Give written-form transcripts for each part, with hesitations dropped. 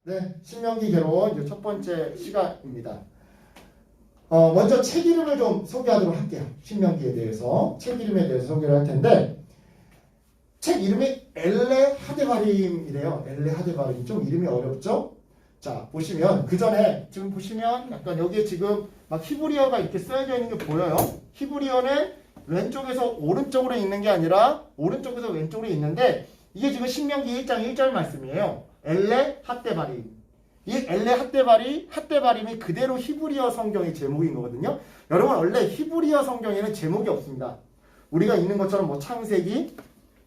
네, 신명기 개론 이제 첫 번째 시간입니다. 먼저 책 이름을 좀 소개하도록 할게요. 신명기에 대해서 책 이름에 대해서 소개를 할 텐데 책 이름이 엘레 하데바림이래요. 엘레 하데바림 좀 이름이 어렵죠? 자 보시면 그 전에 지금 보시면 약간 여기에 지금 막 히브리어가 이렇게 쓰여져 있는 게 보여요. 히브리어는 왼쪽에서 오른쪽으로 있는 게 아니라 오른쪽에서 왼쪽으로 있는데 이게 지금 신명기 1장 1절 말씀이에요. 엘레 핫데바림. 이 엘레 핫데바림이 그대로 히브리어 성경의 제목인 거거든요. 여러분 원래 히브리어 성경에는 제목이 없습니다. 우리가 있는 것처럼 뭐 창세기,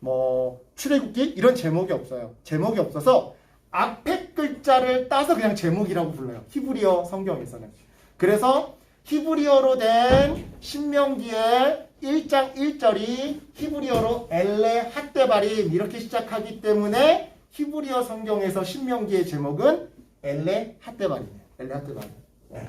뭐 출애굽기 이런 제목이 없어요. 제목이 없어서 앞에 글자를 따서 그냥 제목이라고 불러요. 히브리어 성경에서는. 그래서 히브리어로 된 신명기의 1장 1절이 히브리어로 엘레 핫데바림 이렇게 시작하기 때문에 히브리어 성경에서 신명기의 제목은 엘레 핫데바림이에요. 엘레 핫데바림. 네.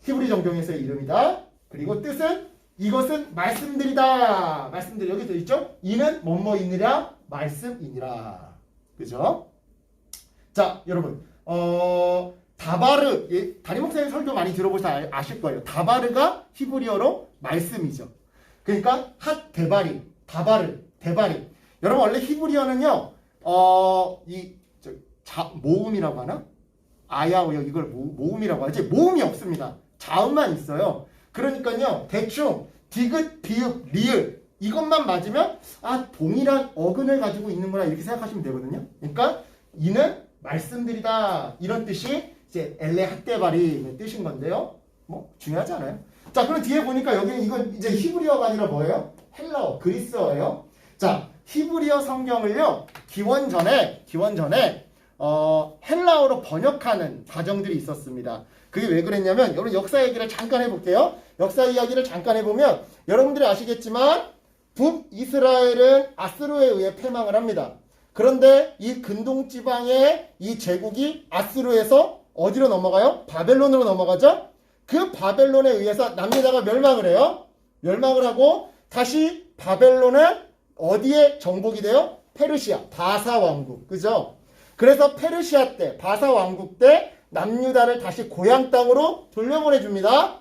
히브리 정경에서의 이름이다. 그리고 뜻은 이것은 말씀들이다. 말씀들 여기 써 있죠? 이는 뭐뭐이니라 말씀이니라. 그죠? 자, 여러분. 다바르, 담임 목사님 설교 많이 들어보셔서 아실 거예요. 다바르가 히브리어로 말씀이죠. 그러니까 핫데바림, 다바르, 데바림. 여러분 원래 히브리어는요. 모음이라고 하나? 아야오요 이걸 모음이라고 하지 모음이 없습니다. 자음만 있어요. 그러니까요 대충 디귿, 비읍, 리을 이것만 맞으면 동일한 어근을 가지고 있는구나 이렇게 생각하시면 되거든요. 그러니까 이는 말씀들이다 이런 뜻이 이제 엘레 핫데바림의 뜻인 건데요. 뭐 중요하지 않아요. 자 그럼 뒤에 보니까 여기는 이건 이제 히브리어가 아니라 뭐예요? 헬라어, 그리스어예요. 자 히브리어 성경을요 기원 전에 헬라어로 번역하는 과정들이 있었습니다. 그게 왜 그랬냐면 여러분 역사 얘기를 잠깐 해볼게요. 역사 이야기를 잠깐 해보면 여러분들이 아시겠지만 북이스라엘은 아스루에 의해 패망을 합니다. 그런데 이 근동지방의 이 제국이 아스루에서 어디로 넘어가요? 바벨론으로 넘어가죠. 그 바벨론에 의해서 남유다가 멸망을 해요. 멸망을 하고 다시 바벨론은 어디에 정복이 돼요? 페르시아, 바사 왕국. 그죠? 그래서 페르시아 때, 바사 왕국 때 남유다를 다시 고향 땅으로 돌려보내줍니다.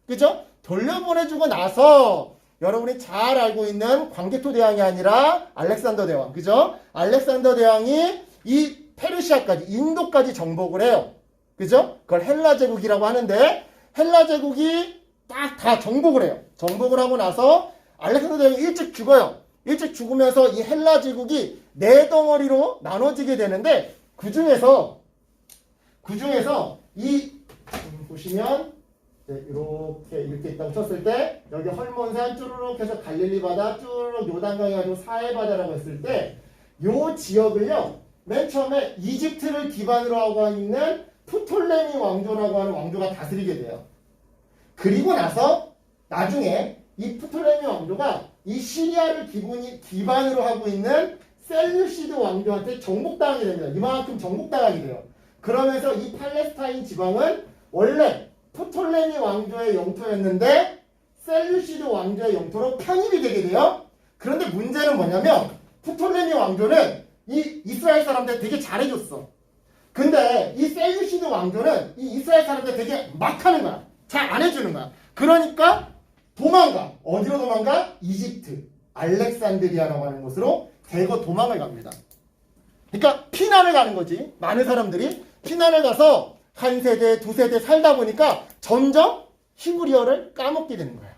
그죠? 돌려보내주고 나서 여러분이 잘 알고 있는 광개토 대왕이 아니라 알렉산더 대왕. 그죠? 알렉산더 대왕이 이 페르시아까지, 인도까지 정복을 해요. 그죠? 그걸 헬라 제국이라고 하는데 헬라 제국이 딱 다 정복을 해요. 정복을 하고 나서 알렉산더 대왕이 일찍 죽어요. 일찍 죽으면서 이 헬라 제국이 네 덩어리로 나눠지게 되는데 그 중에서 이 보시면 이렇게 있다고 쳤을 때 여기 헐몬산 쭈르륵 해서 갈릴리 바다 쭈르륵 요단강이 가지고 사해 바다라고 했을 때 요 지역을요 맨 처음에 이집트를 기반으로 하고 있는 프톨레미 왕조라고 하는 왕조가 다스리게 돼요. 그리고 나서 나중에 이 프톨레미 왕조가 이 시리아를 기반으로 하고 있는 셀루시드 왕조한테 정복당하게 됩니다. 이만큼 정복당하게 돼요. 그러면서 이 팔레스타인 지방은 원래 프톨레미 왕조의 영토였는데 셀루시드 왕조의 영토로 편입이 되게 돼요. 그런데 문제는 뭐냐면 프톨레미 왕조는 이 이스라엘 사람들 되게 잘해줬어. 근데 이 셀루시드 왕조는 이 이스라엘 사람들 되게 막하는 거야. 잘 안 해주는 거야. 그러니까 도망가. 어디로 도망가? 이집트, 알렉산드리아라고 하는 곳으로 대거 도망을 갑니다. 그러니까 피난을 가는 거지. 많은 사람들이 피난을 가서 한 세대, 두 세대 살다 보니까 점점 히브리어를 까먹게 되는 거야.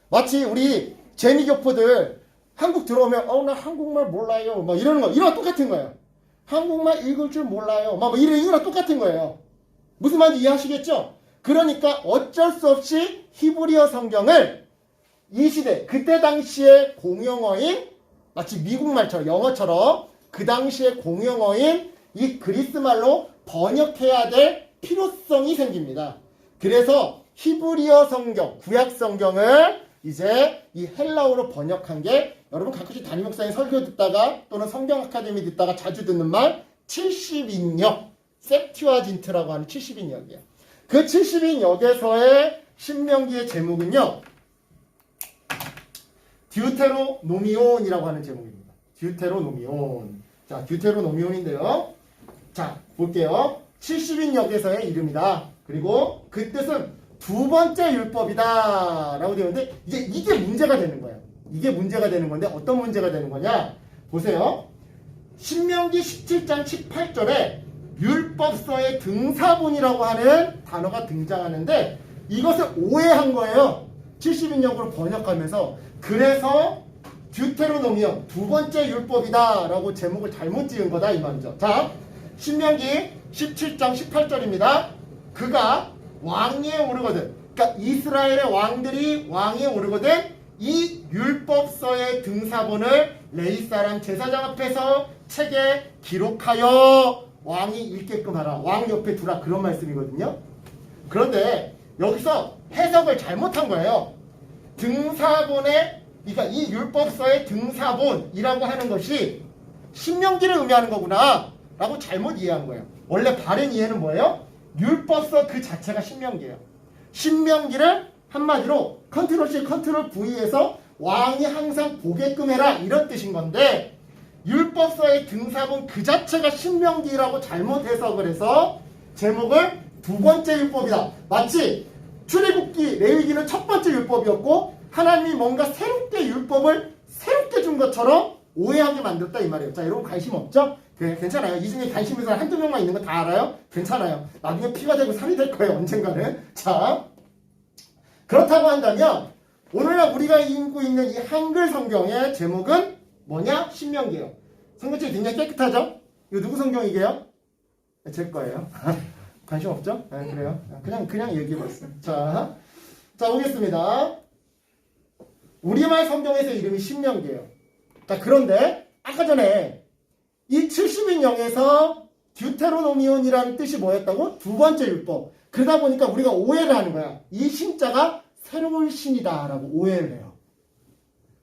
마치 우리 재미교포들 한국 들어오면 나 한국말 몰라요. 막 이러는 거. 이런 거 똑같은 거예요. 한국말 읽을 줄 몰라요. 막 이런 똑같은 거예요. 무슨 말인지 이해하시겠죠? 그러니까 어쩔 수 없이 히브리어 성경을 이 시대, 그때 당시의 공용어인 마치 미국말처럼 영어처럼 그 당시의 공용어인 이 그리스말로 번역해야 될 필요성이 생깁니다. 그래서 히브리어 성경, 구약 성경을 이제 이 헬라어로 번역한 게 여러분 가끔씩 담임 목사님 설교 듣다가 또는 성경 아카데미 듣다가 자주 듣는 말 70인역, 셉튜아진트라고 하는 70인역이에요. 그 70인역에서의 신명기의 제목은요. 듀테로노미온이라고 하는 제목입니다. 듀테로노미온. 자, 듀테로노미온인데요. 자, 볼게요. 70인역에서의 이름이다. 그리고 그 뜻은 두 번째 율법이다 라고 되어 있는데 이게 문제가 되는 거예요. 이게 문제가 되는 건데 어떤 문제가 되는 거냐? 보세요. 신명기 17장 18절에 율법서의 등사본이라고 하는 단어가 등장하는데 이것을 오해한 거예요. 70인역으로 번역하면서. 그래서 듀테로노미온 두 번째 율법이다 라고 제목을 잘못 지은 거다 이 말이죠. 자, 신명기 17장 18절입니다. 그가 왕위에 오르거든, 그러니까 이스라엘의 왕들이 왕위에 오르거든 이 율법서의 등사본을 레위 사람 제사장 앞에서 책에 기록하여 왕이 읽게끔 하라. 왕 옆에 두라. 그런 말씀이거든요. 그런데 여기서 해석을 잘못한 거예요. 등사본의, 그러니까 이 율법서의 등사본이라고 하는 것이 신명기를 의미하는 거구나 라고 잘못 이해한 거예요. 원래 바른 이해는 뭐예요? 율법서 그 자체가 신명기예요. 신명기를 한마디로 컨트롤 C 컨트롤 V에서 왕이 항상 보게끔 해라 이런 뜻인 건데, 율법서의 등사본 그 자체가 신명기라고 잘못 해석을 해서 제목을 두 번째 율법이다. 마치 출애굽기, 레위기는 첫 번째 율법이었고 하나님이 뭔가 새롭게 율법을 새롭게 준 것처럼 오해하게 만들었다 이 말이에요. 자, 여러분 관심 없죠? 괜찮아요. 이 중에 관심 있는 사람 한두 명만 있는 거 다 알아요? 괜찮아요. 나중에 피가 되고 살이 될 거예요. 언젠가는. 자, 그렇다고 한다면 오늘날 우리가 읽고 있는 이 한글 성경의 제목은 뭐냐? 신명기예요. 성경책이 굉장히 깨끗하죠? 이거 누구 성경이게요? 제 거예요. 관심 없죠? 네, 그래요. 그냥 얘기해봤어요. 자, 보겠습니다. 우리말 성경에서 이름이 신명기예요. 자, 그런데 아까 전에 이 70인역에서 듀테로노미온이라는 뜻이 뭐였다고? 두 번째 율법. 그러다 보니까 우리가 오해를 하는 거야. 이 신자가 새로운 신이다 라고 오해를 해요.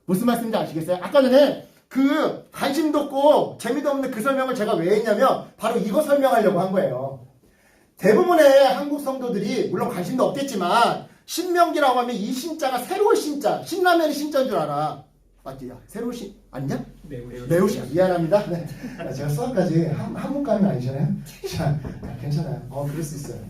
무슨 말씀인지 아시겠어요? 아까 전에 그 관심도 없고 재미도 없는 그 설명을 제가 왜 했냐면 바로 이거 설명하려고 한 거예요. 대부분의 한국 성도들이 물론 관심도 없겠지만 신명기라고 하면 이 신자가 새로운 신자, 신라면의 신자인 줄 알아. 맞지? 야, 새로운 신 아니냐? 매우 신. 미안합니다. 네. 제가 수학까지 한문과는 아니잖아요. 자, 괜찮아요. 그럴 수 있어요.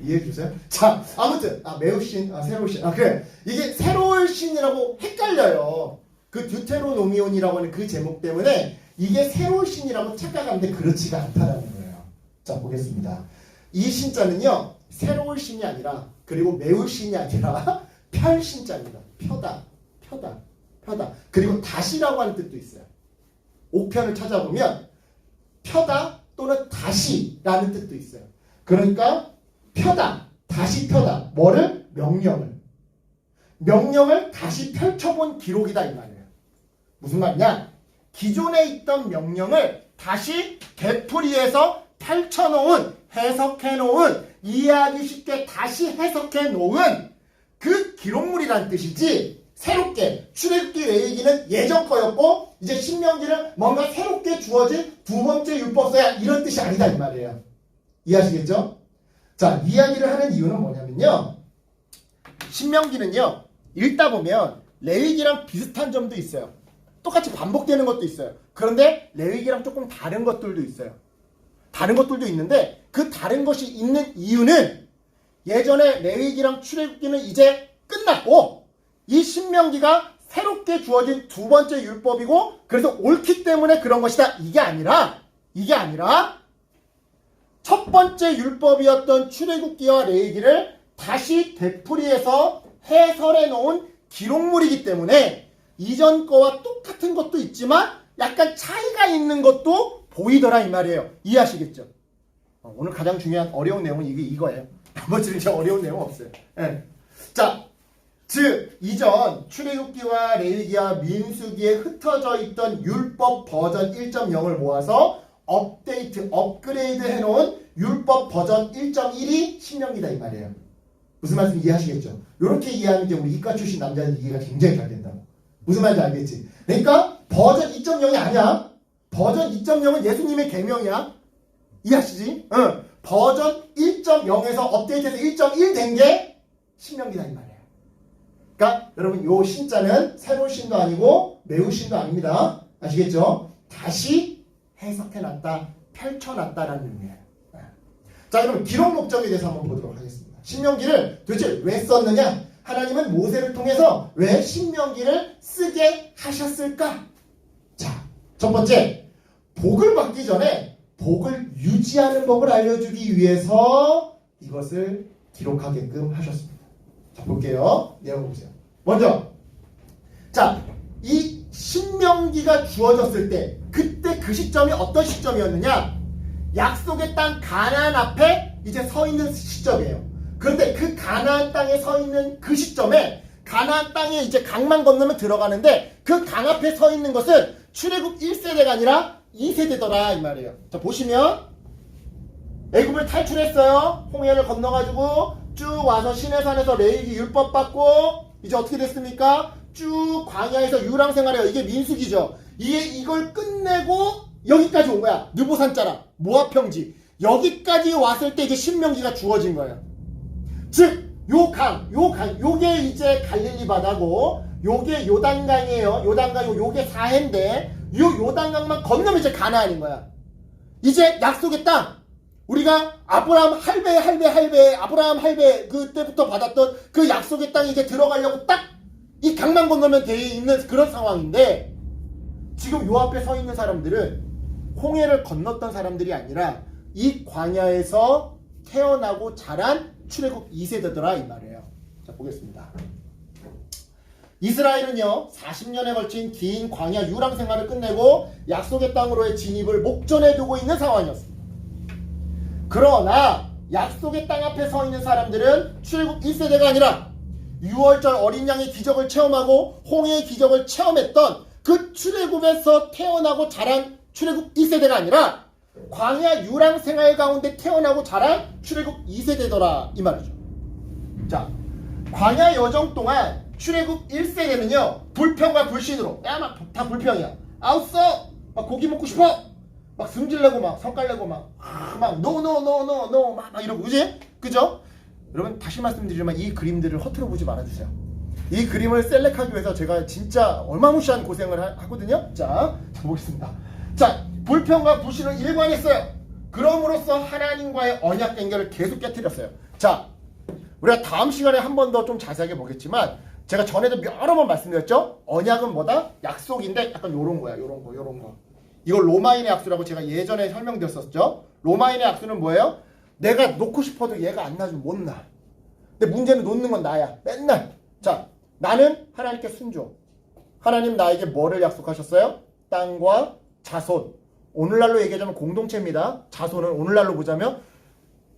이해해 주세요. 자, 아무튼 매우 신, 새로운 신. 그래. 이게 새로운 신이라고 헷갈려요. 그 듀테로노미온이라고 하는 그 제목 때문에 이게 새로운 신이라고 착각하는데 그렇지가 않다라는 거예요. 자, 보겠습니다. 이 신자는요, 새로운 신이 아니라, 그리고 매우 신이 아니라 편신자입니다. 펴다. 그리고 다시라고 하는 뜻도 있어요. 옥편을 찾아보면 펴다 또는 다시라는 뜻도 있어요. 그러니까 펴다, 다시 펴다. 뭐를? 명령을 다시 펼쳐본 기록이다 이 말이에요. 무슨 말이냐? 기존에 있던 명령을 다시 되풀이해서 펼쳐놓은, 해석해놓은, 이해하기 쉽게 다시 해석해놓은 그 기록물이란 뜻이지, 새롭게 출애굽기 레위기는 예전 거였고 이제 신명기는 뭔가 새롭게 주어진 두 번째 율법서야 이런 뜻이 아니다 이 말이에요. 이해하시겠죠? 자, 이야기를 하는 이유는 뭐냐면요, 신명기는요 읽다 보면 레위기랑 비슷한 점도 있어요. 똑같이 반복되는 것도 있어요. 그런데 레위기랑 조금 다른 것들도 있어요. 다른 것들도 있는데 그 다른 것이 있는 이유는 예전에 레위기랑 출애굽기는 이제 끝났고 이 신명기가 새롭게 주어진 두 번째 율법이고 그래서 옳기 때문에 그런 것이다. 이게 아니라 첫 번째 율법이었던 출애굽기와 레위기를 다시 되풀이해서 해설해 놓은 기록물이기 때문에 이전 거와 똑같은 것도 있지만 약간 차이가 있는 것도 보이더라 이 말이에요. 이해하시겠죠? 오늘 가장 중요한 어려운 내용은 이거예요. 나머지는 이제 어려운 내용 없어요. 네. 자, 즉 이전 출애굽기와 레위기와 민수기에 흩어져 있던 율법 버전 1.0을 모아서 업그레이드 해놓은 율법 버전 1.1이 신명기다 이 말이에요. 무슨 말씀 이해하시겠죠? 이렇게 이해하는 게 우리 이과 출신 남자는 이해가 굉장히 잘 된다고. 무슨 말인지 알겠지? 그러니까 버전 2.0이 아니야. 버전 2.0은 예수님의 계명이야. 이해하시지? 응. 버전 1.0에서 업데이트해서 1.1 된 게 신명기다 이 말이에요. 그러니까 여러분 요 신자는 새로운 신도 아니고 매우 신도 아닙니다. 아시겠죠? 다시 해석해놨다. 펼쳐놨다라는 의미예요. 자, 그럼 기록 목적에 대해서 한번 보도록 하겠습니다. 신명기를 도대체 왜 썼느냐? 하나님은 모세를 통해서 왜 신명기를 쓰게 하셨을까? 자, 첫 번째, 복을 받기 전에 복을 유지하는 법을 알려주기 위해서 이것을 기록하게끔 하셨습니다. 자, 볼게요. 내용 보세요. 먼저, 자, 이 신명기가 주어졌을 때, 그때 그 시점이 어떤 시점이었느냐? 약속의 땅 가나안 앞에 이제 서 있는 시점이에요. 그런데 그 가나안 땅에 서 있는 그 시점에 가나안 땅에 이제 강만 건너면 들어가는데 그 강 앞에 서 있는 것은 출애굽 1세대가 아니라 2세대더라 이 말이에요. 자, 보시면 애굽을 탈출했어요. 홍해를 건너가지고 쭉 와서 시내산에서 레위기 율법 받고 이제 어떻게 됐습니까? 쭉 광야에서 유랑 생활해요. 이게 민수기죠. 이걸 끝내고 여기까지 온 거야. 느보산 자락, 모압 평지. 여기까지 왔을 때 이제 신명기가 주어진 거예요. 즉, 요게 이제 갈릴리 바다고, 요게 요단강이에요. 요단강, 요게 사해인데, 요 요단강만 건너면 이제 가나안인 거야. 이제 약속의 땅, 우리가 아브라함 할배 그때부터 받았던 그 약속의 땅에 이제 들어가려고 딱 이 강만 건너면 돼 있는 그런 상황인데, 지금 요 앞에 서 있는 사람들은 홍해를 건넜던 사람들이 아니라 이 광야에서 태어나고 자란 출애굽 2세대더라 이 말이에요. 자, 보겠습니다. 이스라엘은요 40년에 걸친 긴 광야 유랑 생활을 끝내고 약속의 땅으로의 진입을 목전에 두고 있는 상황이었습니다. 그러나 약속의 땅 앞에 서 있는 사람들은 출애굽 1세대가 아니라 6월절 어린 양의 기적을 체험하고 홍해의 기적을 체험했던 그 출애굽에서 태어나고 자란 출애굽 1세대가 아니라 광야 유랑 생활 가운데 태어나고 자란 출애굽 2세대더라 이 말이죠. 자, 광야 여정 동안 출애굽 1세대는요 불평과 불신으로 야 막 다 불평이야. 아웃어 막 고기 먹고 싶어 막 승질내고 막 성깔내고 막 노 막 이러고 그지? 그죠? 여러분 다시 말씀드리지만 이 그림들을 허투루 보지 말아주세요. 이 그림을 셀렉하기 위해서 제가 진짜 얼마무시한 고생을 하거든요. 자, 보겠습니다. 자, 불평과 불신을 일관했어요. 그럼으로써 하나님과의 언약 관계를 계속 깨뜨렸어요. 자, 우리가 다음 시간에 한 번 더 좀 자세하게 보겠지만 제가 전에도 여러 번 말씀드렸죠. 언약은 뭐다? 약속인데 약간 요런 거야. 요런 거. 이걸 로마인의 약수라고 제가 예전에 설명드렸었죠. 로마인의 약수는 뭐예요? 내가 놓고 싶어도 얘가 안 놔주면 못 놔. 근데 문제는 놓는 건 나야. 맨날. 자, 나는 하나님께 순종. 하나님 나에게 뭐를 약속하셨어요? 땅과 자손. 오늘날로 얘기하자면 공동체입니다. 자손은 오늘날로 보자면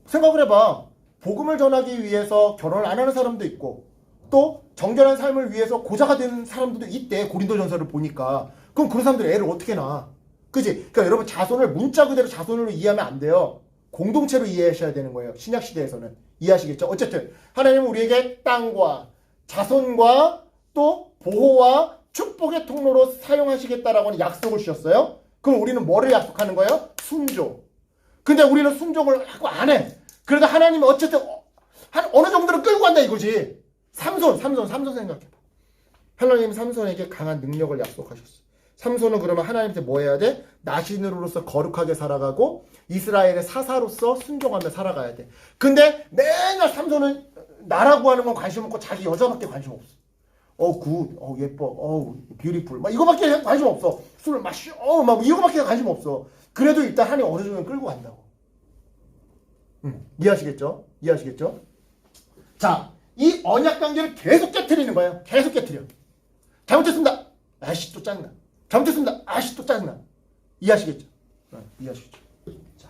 생각을 해봐. 복음을 전하기 위해서 결혼을 안 하는 사람도 있고 또 정결한 삶을 위해서 고자가 되는 사람들도 있대. 고린도전서를 보니까. 그럼 그런 사람들 애를 어떻게 낳아? 그지? 그러니까 여러분 자손을 문자 그대로 자손으로 이해하면 안 돼요. 공동체로 이해하셔야 되는 거예요. 신약시대에서는. 이해하시겠죠? 어쨌든 하나님은 우리에게 땅과 자손과 또 보호와 축복의 통로로 사용하시겠다라고 하는 약속을 주셨어요. 그럼 우리는 뭐를 약속하는 거예요? 순종. 근데 우리는 순종을 하고 안 해. 그래도 하나님은 어쨌든 어느 정도는 끌고 간다 이거지. 삼손 생각해봐. 하나님은 삼손에게 강한 능력을 약속하셨어. 삼손은 그러면 하나님한테 뭐 해야 돼? 나신으로서 거룩하게 살아가고 이스라엘의 사사로서 순종하며 살아가야 돼. 근데 맨날 삼손은 나라고 하는 건 관심 없고 자기 여자밖에 관심 없어. 굿, 예뻐, 뷰티풀 막 이거밖에 관심 없어. 술을 마셔, 막 이거밖에 관심 없어. 그래도 일단 하나님 어느 정도는 끌고 간다고. 이해하시겠죠? 자, 이 언약 관계를 계속 깨트리는 거예요. 계속 깨트려. 잘못했습니다. 아씨 또 짜증나. 잘못했습니다. 아씨 또 짜증나. 이해하시겠죠? 이해하시겠죠? 자,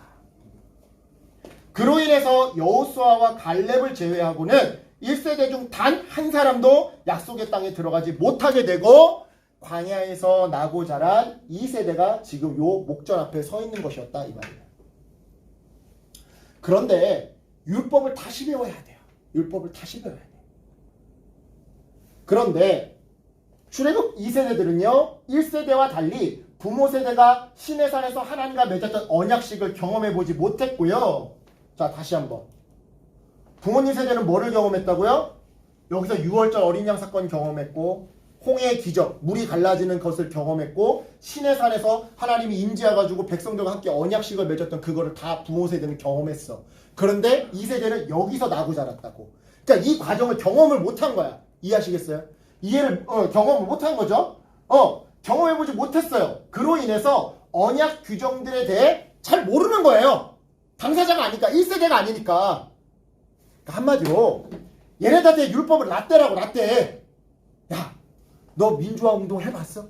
그로 인해서 여호수아와 갈렙을 제외하고는 1세대 중 단 한 사람도 약속의 땅에 들어가지 못하게 되고 광야에서 나고 자란 2세대가 지금 요 목전 앞에 서 있는 것이었다 이 말이에요. 그런데 율법을 다시 배워야 돼요. 그런데 출애굽 2세대들은요 1세대와 달리 부모 세대가 시내산에서 하나님과 맺었던 언약식을 경험해보지 못했고요. 자, 다시 한번 부모님 세대는 뭐를 경험했다고요? 여기서 6월절 어린 양 사건 경험했고 홍해의 기적, 물이 갈라지는 것을 경험했고 신의 산에서 하나님이 임재해가지고 백성들과 함께 언약식을 맺었던 그거를 다 부모 세대는 경험했어. 그런데 이 세대는 여기서 나고 자랐다고. 그러니까 이 과정을 경험을 못한 거야. 이해하시겠어요? 경험을 못한 거죠. 경험해보지 못했어요. 그로 인해서 언약 규정들에 대해 잘 모르는 거예요. 당사자가 아니까, 1세대가 아니니까. 그러니까 한마디로 얘네들한테 율법을 라떼라고, 라떼. 야, 너 민주화 운동 해봤어?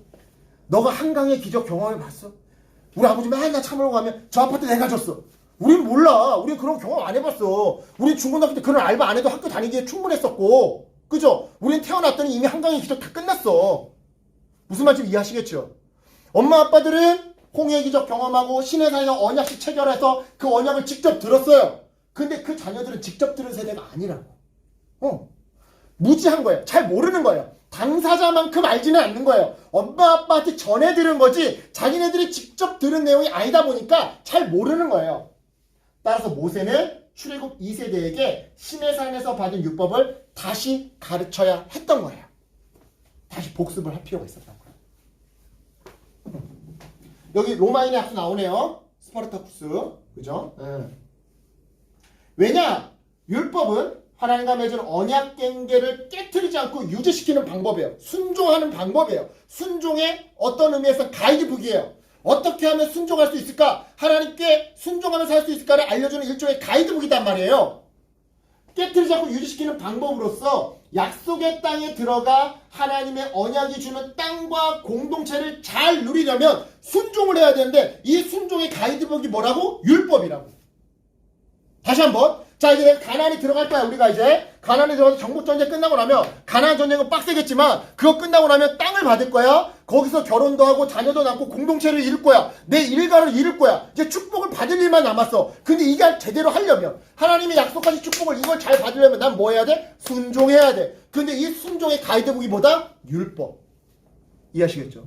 너가 한강의 기적 경험해봤어? 우리 아버지 맨날 참으러 가면 저 아파트 내가 줬어. 우린 몰라. 우린 그런 경험 안 해봤어. 우린 중고등학교 때 그런 알바 안 해도 학교 다니기에 충분했었고, 그죠? 우린 태어났더니 이미 한강의 기적 다 끝났어. 무슨 말인지 이해하시겠죠? 엄마 아빠들은 홍해의 기적 경험하고 신의 산에서 언약식 체결해서 그 언약을 직접 들었어요. 근데 그 자녀들은 직접 들은 세대가 아니라고. 무지한 거예요. 잘 모르는 거예요. 당사자만큼 알지는 않는 거예요. 엄마 아빠한테 전해 들은 거지 자기네들이 직접 들은 내용이 아니다 보니까 잘 모르는 거예요. 따라서 모세는 출애굽 2세대에게 신의 산에서 받은 율법을 다시 가르쳐야 했던 거예요. 다시 복습을 할 필요가 있었던 거예요. 여기 로마인의 학수 나오네요. 스파르타쿠스. 그죠? 왜냐? 율법은 하나님과 맺은 언약 관계를 깨트리지 않고 유지시키는 방법이에요. 순종하는 방법이에요. 순종의 어떤 의미에서 가이드북이에요. 어떻게 하면 순종할 수 있을까? 하나님께 순종하면서 살 수 있을까를 알려주는 일종의 가이드북이단 말이에요. 깨트리지 않고 유지시키는 방법으로서 약속의 땅에 들어가 하나님의 언약이 주는 땅과 공동체를 잘 누리려면 순종을 해야 되는데 이 순종의 가이드북이 뭐라고? 율법이라고. 다시 한번. 자, 이제 내가 가나안에 들어갈 거야. 우리가 이제 가나안에 들어가서 정복전쟁 끝나고 나면 가나안 전쟁은 빡세겠지만 그거 끝나고 나면 땅을 받을 거야. 거기서 결혼도 하고 자녀도 낳고 공동체를 이룰 거야. 내 일가를 이룰 거야. 이제 축복을 받을 일만 남았어. 근데 이게 제대로 하려면 하나님이 약속하신 축복을 이걸 잘 받으려면 난 뭐 해야 돼? 순종해야 돼. 근데 이 순종의 가이드북이 뭐다? 율법. 이해하시겠죠?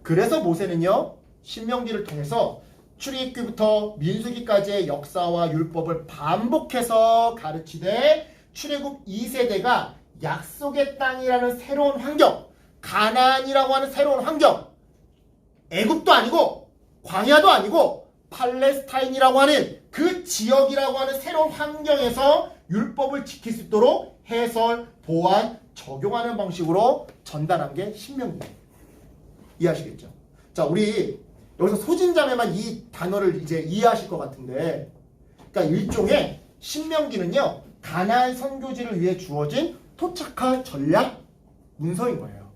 그래서 모세는요. 신명기를 통해서 출애굽기부터 민수기까지의 역사와 율법을 반복해서 가르치되 출애굽 2세대가 약속의 땅이라는 새로운 환경, 가나안이라고 하는 새로운 환경, 애굽도 아니고 광야도 아니고 팔레스타인이라고 하는 그 지역이라고 하는 새로운 환경에서 율법을 지킬 수 있도록 해설, 보완, 적용하는 방식으로 전달한 게 신명기예요. 이해하시겠죠? 자, 우리 여기서 소진자매만 이 단어를 이제 이해하실 것 같은데, 그러니까 일종의 신명기는요 가나안 선교지를 위해 주어진 토착화 전략 문서인 거예요.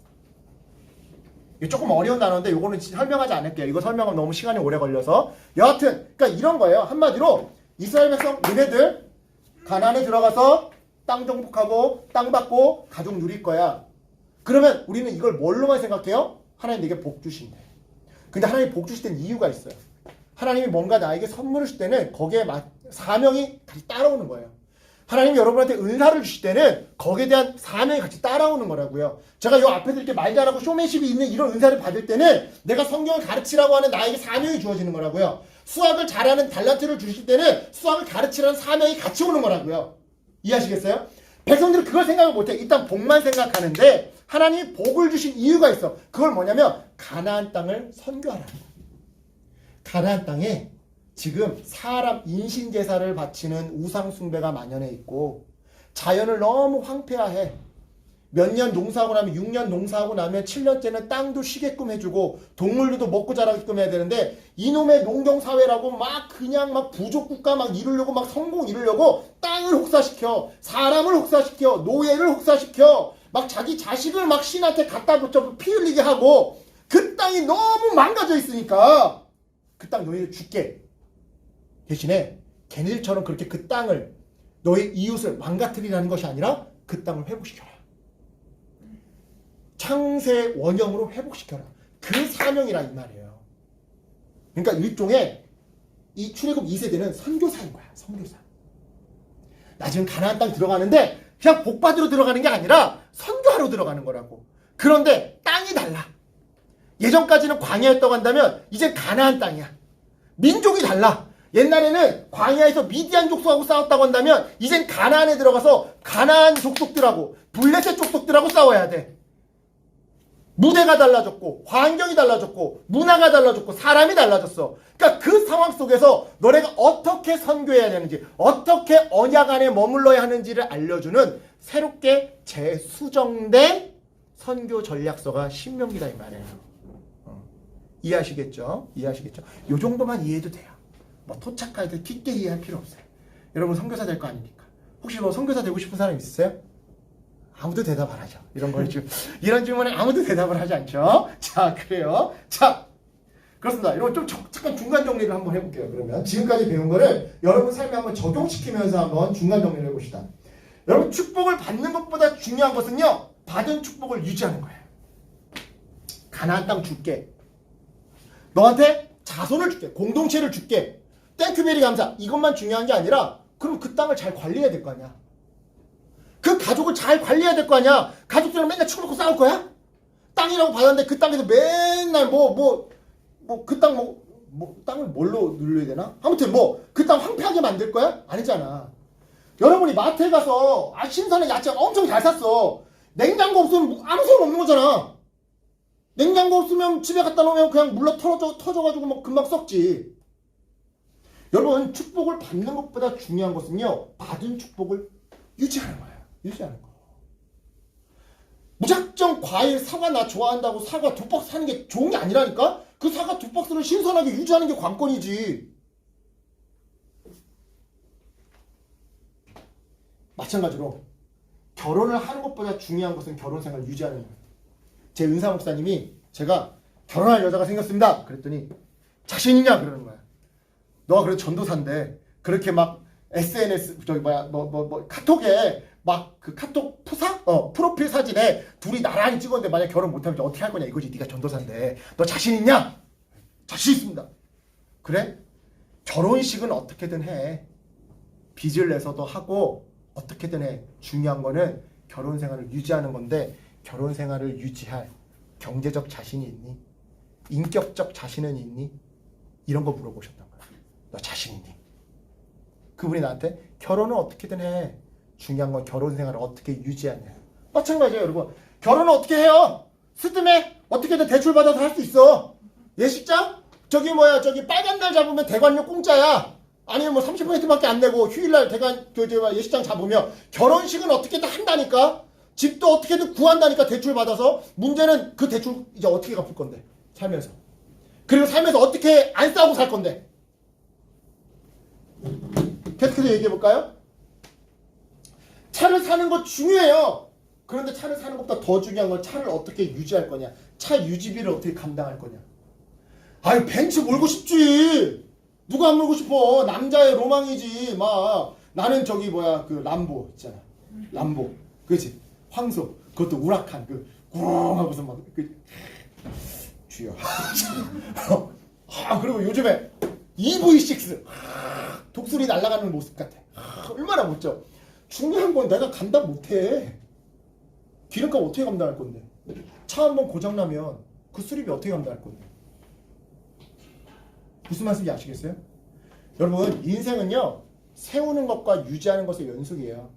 이게 조금 어려운 단어인데 이거는 설명하지 않을게요. 이거 설명하면 너무 시간이 오래 걸려서. 여하튼 그러니까 이런 거예요. 한마디로 이스라엘 백성 너네들 가나안에 들어가서 땅 정복하고 땅 받고 가족 누릴 거야. 그러면 우리는 이걸 뭘로만 생각해요? 하나님 내게 복 주신대. 근데 하나님이 복 주실 때는 이유가 있어요. 하나님이 뭔가 나에게 선물을 줄 때는 거기에 사명이 같이 따라오는 거예요. 하나님이 여러분한테 은사를 주실 때는 거기에 대한 사명이 같이 따라오는 거라고요. 제가 이 앞에서 이렇게 말 잘하고 쇼맨십이 있는 이런 은사를 받을 때는 내가 성경을 가르치라고 하는 나에게 사명이 주어지는 거라고요. 수학을 잘하는 달란트를 주실 때는 수학을 가르치라는 사명이 같이 오는 거라고요. 이해하시겠어요? 백성들은 그걸 생각을 못해. 일단 복만 생각하는데 하나님이 복을 주신 이유가 있어. 그걸 뭐냐면 가나안 땅을 선교하라는 거야. 가나안 땅에 지금 사람 인신제사를 바치는 우상숭배가 만연해 있고 자연을 너무 황폐화해. 몇 년 농사하고 나면 6년 농사하고 나면 7년째는 땅도 쉬게끔 해주고 동물들도 먹고 자라게끔 해야 되는데 이놈의 농경사회라고 막 그냥 막 부족국가 막 이루려고 막 성공 이루려고 땅을 혹사시켜. 사람을 혹사시켜. 노예를 혹사시켜. 막 자기 자식을 막 신한테 갖다 붙여 피 흘리게 하고 그 땅이 너무 망가져 있으니까 그 땅 너희들 줄게. 대신에 걔네들처럼 그렇게 그 땅을 너희 이웃을 망가뜨리라는 것이 아니라 그 땅을 회복시켜라. 창세 원형으로 회복시켜라. 그 사명이라 이 말이에요. 그러니까 일종의 이 출애굽 2세대는 선교사인 거야. 선교사. 나 지금 가나안 땅 들어가는데 그냥 복받으러 들어가는 게 아니라 선교하러 들어가는 거라고. 그런데 땅이 달라. 예전까지는 광야였다고 한다면 이제 가나안 땅이야. 민족이 달라. 옛날에는 광야에서 미디안 족속하고 싸웠다고 한다면 이젠 가나안에 들어가서 가나안 족속들하고 블레셋 족속들하고 싸워야 돼. 무대가 달라졌고 환경이 달라졌고 문화가 달라졌고 사람이 달라졌어. 그러니까 그 상황 속에서 너네가 어떻게 선교해야 되는지 어떻게 언약 안에 머물러야 하는지를 알려주는 새롭게 재수정된 선교 전략서가 신명기다 이 말이에요. 이해하시겠죠? 이해하시겠죠? 요 정도만 이해해도 돼요. 뭐 토착할 때 깊게 이해할 필요 없어요. 여러분 선교사 될 거 아닙니까? 혹시 뭐 선교사 되고 싶은 사람 있으세요? 아무도 대답 안 하죠. 이런 걸 지금 이런 질문에 아무도 대답을 하지 않죠. 자, 그래요. 자, 그렇습니다. 이런 좀 잠깐 중간 정리를 한번 해볼게요. 그러면 지금까지 배운 거를 여러분 삶에 한번 적용시키면서 한번 중간 정리를 해봅시다. 여러분 축복을 받는 것보다 중요한 것은요, 받은 축복을 유지하는 거예요. 가나안 땅 줄게. 너한테 자손을 줄게. 공동체를 줄게. 땡큐베리 감사. 이것만 중요한 게 아니라 그럼 그 땅을 잘 관리해야 될 거 아니야. 그 가족을 잘 관리해야 될 거 아니야. 가족들이랑 맨날 치고받고 싸울 거야? 땅이라고 받았는데 그 땅에서 맨날 그 땅 땅을 뭘로 눌러야 되나? 아무튼 그 땅 황폐하게 만들 거야? 아니잖아. 여러분이 마트에 가서 신선한 야채 엄청 잘 샀어. 냉장고 없으면 아무 소용 없는 거잖아. 냉장고 없으면 집에 갖다 놓으면 그냥 물러 터져가지고 금방 썩지. 여러분 축복을 받는 것보다 중요한 것은요, 받은 축복을 유지하는 거예요. 유지하는 거. 무작정 과일 사과 나 좋아한다고 사과 2박스 사는 게 좋은 게 아니라니까? 그 사과 2박스를 신선하게 유지하는 게 관건이지. 마찬가지로 결혼을 하는 것보다 중요한 것은 결혼 생활을 유지하는 거예요. 제 은사 목사님이 제가 결혼할 여자가 생겼습니다. 그랬더니 자신 있냐? 그러는 거야. 너가 그래도 전도사인데 그렇게 막 SNS 카톡에 그 카톡 프로필 사진에 둘이 나란히 찍었는데 만약 결혼 못하면 어떻게 할 거냐 이거지. 네가 전도사인데 너 자신 있냐? 자신 있습니다. 그래? 결혼식은 어떻게든 해. 빚을 내서도 하고 어떻게든 해. 중요한 거는 결혼 생활을 유지하는 건데 결혼 생활을 유지할 경제적 자신이 있니? 인격적 자신은 있니? 이런 거 물어보셨단 거야. 너 자신 있니? 그분이 나한테 결혼은 어떻게든 해. 중요한 건 결혼 생활을 어떻게 유지하냐. 마찬가지예요, 여러분. 결혼은 어떻게 해요? 스드메 어떻게든 대출 받아서 할 수 있어. 예식장? 저기 빨간 날 잡으면 대관료 공짜야. 아니면 30%밖에 안 내고 휴일날 예식장 잡으면 결혼식은 어떻게든 한다니까. 집도 어떻게든 구한다니까 대출 받아서. 문제는 그 대출 이제 어떻게 갚을 건데 살면서. 그리고 살면서 어떻게 안 싸우고 살 건데. 계속해서 얘기해 볼까요? 차를 사는 거 중요해요. 그런데 차를 사는 것보다 더 중요한 건 차를 어떻게 유지할 거냐. 차 유지비를 어떻게 감당할 거냐. 아유 벤츠 몰고 싶지. 누가 안 몰고 싶어. 남자의 로망이지. 나는 그 람보 있잖아. 람보. 그렇지. 황소. 그것도 우라칸. 꾸렁하고서 주여. 그리고 요즘에 EV6. 독수리 날아가는 모습 같아. 얼마나 멋져. 중요한 건 내가 감당 못해. 기름값 어떻게 감당할 건데. 차 한 번 고장나면 그 수리비 어떻게 감당할 건데. 무슨 말씀인지 아시겠어요? 여러분 인생은요, 세우는 것과 유지하는 것의 연속이에요.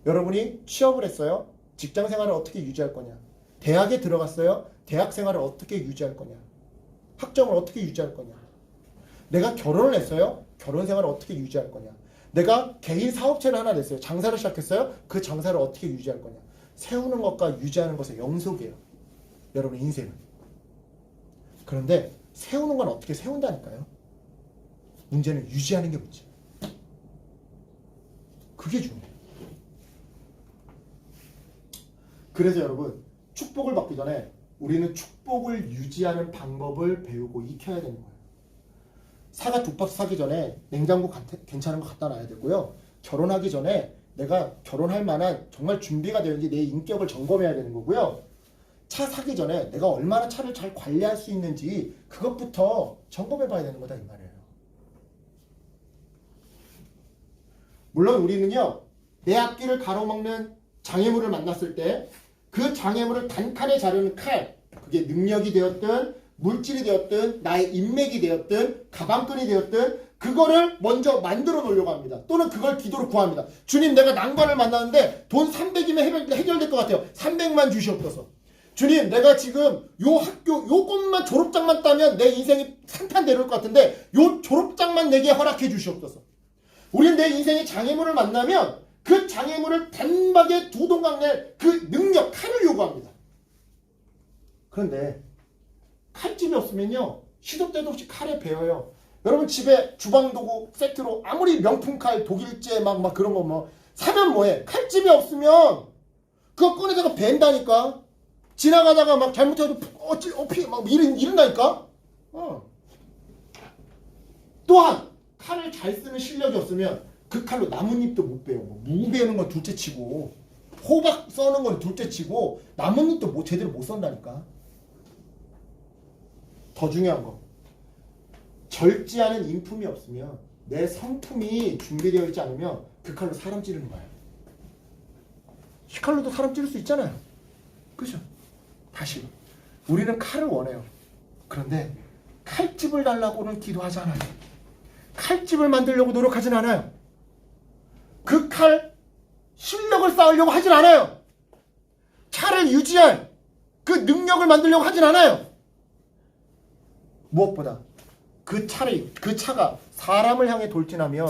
여러분이 취업을 했어요. 직장 생활을 어떻게 유지할 거냐. 대학에 들어갔어요. 대학 생활을 어떻게 유지할 거냐. 학점을 어떻게 유지할 거냐. 내가 결혼을 했어요. 결혼 생활을 어떻게 유지할 거냐. 내가 개인 사업체를 하나 냈어요. 장사를 시작했어요. 그 장사를 어떻게 유지할 거냐. 세우는 것과 유지하는 것의 연속이에요. 여러분 인생은. 그런데 세우는 건 어떻게 세운다니까요. 문제는 유지하는 게 문제예요. 그게 중요해요. 그래서 여러분 축복을 받기 전에 우리는 축복을 유지하는 방법을 배우고 익혀야 되는 거예요. 사과 2박스 사기 전에 냉장고 괜찮은 거 갖다 놔야 되고요. 결혼하기 전에 내가 결혼할 만한 정말 준비가 되는지 내 인격을 점검해야 되는 거고요. 차 사기 전에 내가 얼마나 차를 잘 관리할 수 있는지 그것부터 점검해 봐야 되는 거다 이 말이에요. 물론 우리는요, 내 앞길을 가로막는 장애물을 만났을 때 그 장애물을 단칼에 자르는 칼, 그게 능력이 되었든 물질이 되었든 나의 인맥이 되었든 가방끈이 되었든 그거를 먼저 만들어 놓으려고 합니다. 또는 그걸 기도로 구합니다. 주님, 내가 난관을 만났는데 돈 300이면 해결될 것 같아요. 300만 주시옵소서. 주님, 내가 지금 요 학교 요것만 졸업장만 따면 내 인생이 산판 내려올 것 같은데 요 졸업장만 내게 허락해 주시옵소서. 우리는 내 인생의 장애물을 만나면 그 장애물을 단박에 두 동강 낼 그 능력, 칼을 요구합니다. 그런데 칼집이 없으면요, 시도 때도 없이 칼에 베어요. 여러분 집에 주방도구 세트로 아무리 명품 칼, 독일제 막 그런 거 뭐 사면 뭐해? 칼집이 없으면 그거 꺼내다가 벤다니까. 지나가다가 막 잘못해도 어피 막 이른다니까. 또한 칼을 잘 쓰는 실력이 없으면 그 칼로 나뭇잎도 못 베요. 무 베는 건 둘째치고 호박 써는 건 둘째치고 나뭇잎도 뭐 제대로 못 썬다니까. 더 중요한 거, 절제하는 인품이 없으면, 내 성품이 준비되어 있지 않으면 그 칼로 사람 찌르는 거예요. 이 칼로도 사람 찌를 수 있잖아요. 그죠? 다시, 우리는 칼을 원해요. 그런데 칼집을 달라고는 기도하지 않아요. 칼집을 만들려고 노력하진 않아요. 그 칼 실력을 쌓으려고 하진 않아요. 차를 유지할 그 능력을 만들려고 하진 않아요. 무엇보다 그 차가 사람을 향해 돌진하면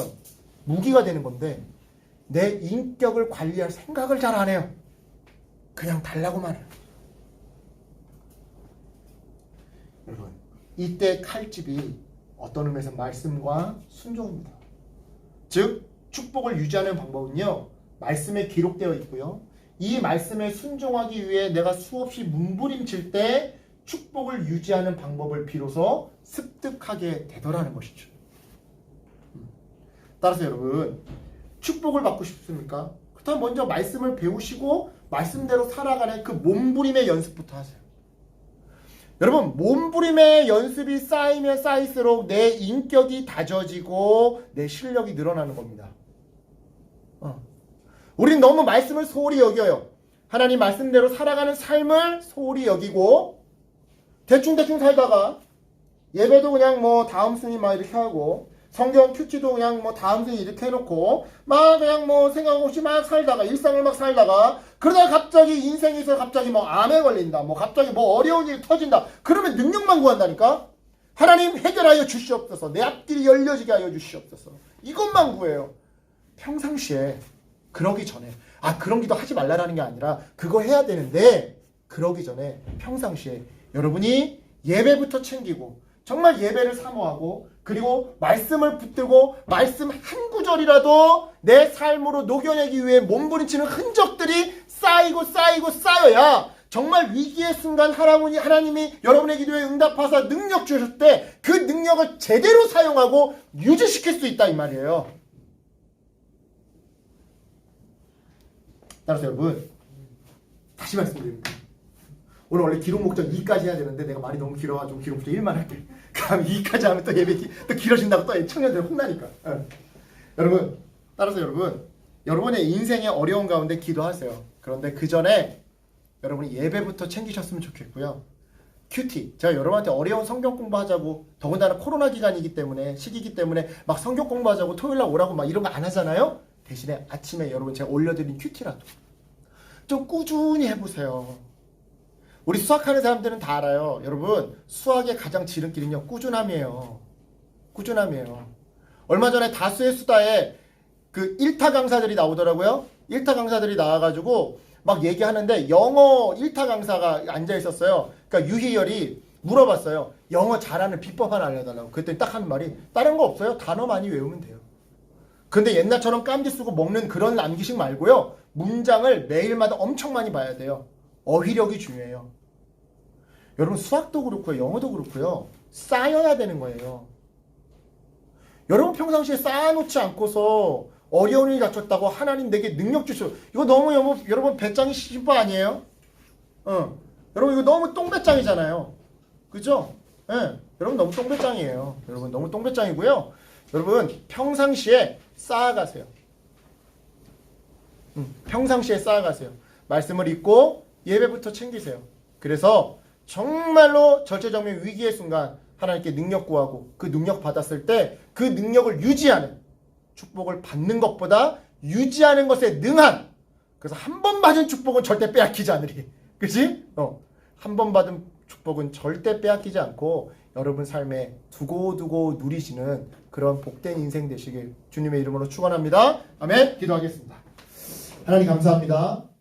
무기가 되는 건데 내 인격을 관리할 생각을 잘 안 해요. 그냥 달라고만 해요. 여러분, 이때 칼집이 어떤 의미에서 말씀과 순종입니다. 즉 축복을 유지하는 방법은요, 말씀에 기록되어 있고요, 이 말씀에 순종하기 위해 내가 수없이 몸부림칠 때 축복을 유지하는 방법을 비로소 습득하게 되더라는 것이죠. 따라서 여러분, 축복을 받고 싶습니까? 그렇다면 먼저 말씀을 배우시고 말씀대로 살아가는 그 몸부림의 연습부터 하세요. 여러분, 몸부림의 연습이 쌓이면 쌓일수록 내 인격이 다져지고 내 실력이 늘어나는 겁니다. 우린 너무 말씀을 소홀히 여겨요. 하나님 말씀대로 살아가는 삶을 소홀히 여기고 대충 살다가 예배도 그냥 뭐 다음 순위 막 이렇게 하고 성경 큐티도 그냥 뭐 다음 순위 이렇게 해놓고 막 그냥 뭐 생각 없이 막 살다가 일상을 막 살다가 그러다가 갑자기 인생에서 갑자기 뭐 암에 걸린다, 뭐 갑자기 뭐 어려운 일이 터진다. 그러면 능력만 구한다니까. 하나님 해결하여 주시옵소서. 내 앞길이 열려지게 하여 주시옵소서. 이것만 구해요. 평상시에 그러기 전에 그런 기도 하지 말라라는 게 아니라 그거 해야 되는데, 그러기 전에 평상시에 여러분이 예배부터 챙기고 정말 예배를 사모하고 그리고 말씀을 붙들고 말씀 한 구절이라도 내 삶으로 녹여내기 위해 몸부림치는 흔적들이 쌓여야 정말 위기의 순간 하나님이 여러분의 기도에 응답하사 능력 주셨을 때 그 능력을 제대로 사용하고 유지시킬 수 있다 이 말이에요. 따라서 여러분, 다시 말씀드립니다. 오늘 원래 기록 목적 2까지 해야 되는데 내가 말이 너무 길어가지고 기록 목적 1만 할게. 그럼 2까지 하면 또 예배 또 길어진다고 또 청년들 혼나니까. 여러분, 따라서 여러분의 인생의 어려운 가운데 기도하세요. 그런데 그 전에 여러분이 예배부터 챙기셨으면 좋겠고요. 큐티, 제가 여러분한테 어려운 성경 공부하자고, 더군다나 코로나 기간이기 때문에, 시기이기 때문에 막 성경 공부하자고 토요일날 오라고 막 이런 거 안 하잖아요. 대신에 아침에 여러분 제가 올려드린 큐티라도 좀 꾸준히 해보세요. 우리 수학하는 사람들은 다 알아요. 여러분, 수학의 가장 지름길은요, 꾸준함이에요. 얼마 전에 다수의 수다에 그 1타 강사들이 나오더라고요. 1타 강사들이 나와가지고 막 얘기하는데 영어 1타 강사가 앉아 있었어요. 그러니까 유희열이 물어봤어요. 영어 잘하는 비법 하나 알려달라고. 그랬더니 딱 하는 말이 다른 거 없어요. 단어 많이 외우면 돼요. 근데 옛날처럼 깜지 쓰고 먹는 그런 암기식 말고요. 문장을 매일마다 엄청 많이 봐야 돼요. 어휘력이 중요해요. 여러분, 수학도 그렇고요. 영어도 그렇고요. 쌓여야 되는 거예요. 여러분 평상시에 쌓아놓지 않고서 어려운 일이 닥쳤다고 하나님 내게 능력 주시오. 이거 너무 여러분 배짱이 심보 아니에요? 여러분 이거 너무 똥배짱이잖아요. 그죠? 여러분 너무 똥배짱이에요. 여러분 너무 똥배짱이고요. 여러분 평상시에 쌓아가세요. 평상시에 쌓아가세요. 말씀을 읽고 예배부터 챙기세요. 그래서 정말로 절체절명 위기의 순간 하나님께 능력 구하고 그 능력 받았을 때 그 능력을 유지하는 축복을 받는 것보다 유지하는 것에 능한 그래서 한 번 받은 축복은 절대 빼앗기지 않으리. 그치? 한 번 받은 축복은 절대 빼앗기지 않고 여러분 삶에 두고두고 누리시는 그런 복된 인생 되시길 주님의 이름으로 축원합니다. 아멘. 기도하겠습니다. 하나님 감사합니다.